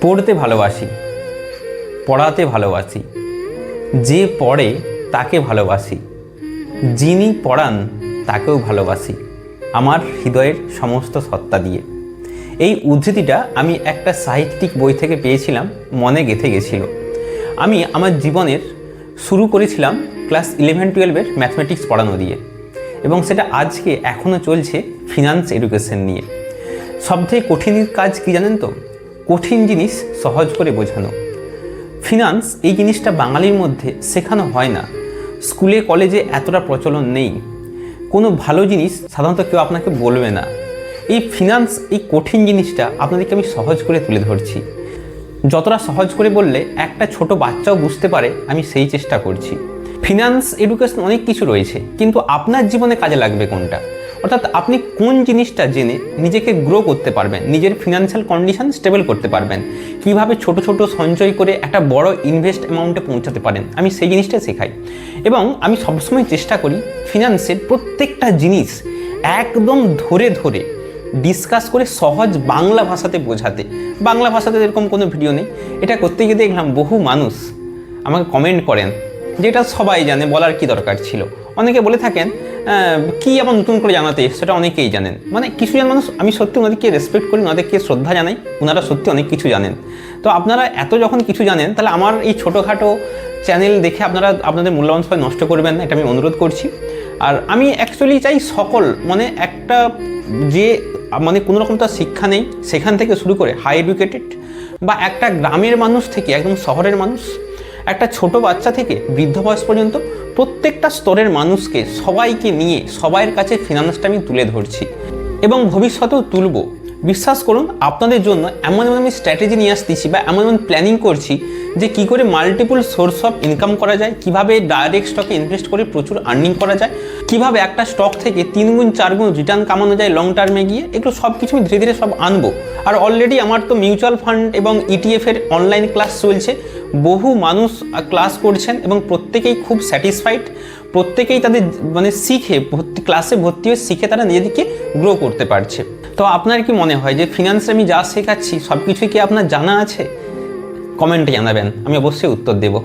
পড়তে ভালোবাসি, পড়াতে ভালোবাসি, যে পড়ে তাকে ভালোবাসি, যিনি পড়ান তাকেও ভালোবাসি আমার হৃদয়ের সমস্ত সত্তা দিয়ে। এই উদ্ধৃতিটা আমি একটা সাহিত্যিক বই থেকে পেয়েছিলাম, মনে গেঁথে গেছিল। আমি আমার জীবনের শুরু করেছিলাম ক্লাস 11-12-এর ম্যাথমেটিক্স পড়ানো দিয়ে, এবং সেটা আজকে এখনও চলছে ফিনান্স এডুকেশন নিয়ে। সবথেকে কঠিন কাজ কি জানেন তো? কঠিন জিনিস সহজ করে বোঝানো। ফিনান্স এই জিনিসটা বাঙালির মধ্যে শেখানো হয় না, স্কুলে কলেজে এতটা প্রচলন নেই। কোনো ভালো জিনিস সাধারণত কেউ আপনাকে বলবে না। এই ফিনান্স, এই কঠিন জিনিসটা আপনাদেরকে আমি সহজ করে তুলে ধরছি। যতটা সহজ করে বললে একটা ছোট বাচ্চাও বুঝতে পারে, আমি সেই চেষ্টা করছি। ফিনান্স এডুকেশন অনেক কিছু রয়েছে, কিন্তু আপনার জীবনে কাজে লাগবে কোনটা? অর্থাৎ আপনি কোন জিনিসটা জেনে নিজেকে গ্রো করতে পারবেন, নিজের ফিনান্সিয়াল কন্ডিশন স্টেবল করতে পারবেন, কিভাবে ছোট ছোট সঞ্চয় করে একটা বড় ইনভেস্ট অ্যামাউন্টে পৌঁছাতে পারেন, আমি সেই জিনিসটা শেখাই। এবং আমি সবসময় চেষ্টা করি ফিনান্সের প্রত্যেকটা জিনিস একদম ধরে ধরে ডিসকাস করে সহজ বাংলা ভাষাতে বোঝাতে। বাংলা ভাষাতে এরকম কোনো ভিডিও নেই। এটা করতে গিয়ে দেখলাম বহু মানুষ আমাকে কমেন্ট করেন যে এটা সবাই জানে, বলার কি দরকার ছিল। অনেকে বলে থাকেন কি আবার নতুন করে জানাতে, সেটা অনেকেই জানেন। মানে কিছু জন মানুষ, আমি সত্যি ওনাদেরকে রেসপেক্ট করি, ওনাদেরকে শ্রদ্ধা জানাই, ওনারা সত্যি অনেক কিছু জানেন। তো আপনারা এত যখন কিছু জানেন, তাহলে আমার এই ছোটোখাটো চ্যানেল দেখে আপনারা আপনাদের মূল্যবান সময় নষ্ট করবেন না, এটা আমি অনুরোধ করছি। আর আমি অ্যাকচুয়ালি চাই সকল, মানে একটা যে মানে কোনো রকম তার শিক্ষা নেই সেখান থেকে শুরু করে হাই এডুকেটেড, বা একটা গ্রামের মানুষ থেকে একদম শহরের মানুষ, একটা ছোট বাচ্চা থেকে বৃদ্ধ বয়স পর্যন্ত প্রত্যেকটা স্তরের মানুষকে, সবাইকে নিয়ে সবার কাছে ফিনান্সটা আমি তুলে ধরছি এবং ভবিষ্যতেও তুলব। বিশ্বাস করুন, আপনাদের জন্য এমন এমন আমি স্ট্র্যাটেজি নিয়ে আসতেছি বা এমন এমন প্ল্যানিং করছি যে কী করে মাল্টিপল সোর্স অফ ইনকাম করা যায়, কিভাবে ডাইরেক্ট স্টকে ইনভেস্ট করে প্রচুর আর্নিং করা যায়, কিভাবে একটা স্টক থেকে 3 গুণ 4 গুণ রিটার্ন কামানো যায় লং টার্মে গিয়ে। এগুলো সব কিছু আমি ধীরে ধীরে সব আনবো। আর অলরেডি আমার তো মিউচুয়াল ফান্ড এবং ইটিএফের অনলাইন ক্লাস চলছে, বহু মানুষ ক্লাস করছেন এবং প্রত্যেকেই খুব স্যাটিসফাইড। প্রত্যেকেই তাদের মানে শিখে ক্লাসে ভর্তি হয়ে শিখে তারা নিজেদেরকে গ্রো করতে পারছে। তো আপনার কি মনে হয় যে ফিনান্সে আমি যা শেখাচ্ছি সব কিছুই কি আপনার জানা আছে? কমেন্টে জানাবেন, আমি অবশ্যই উত্তর দেবো।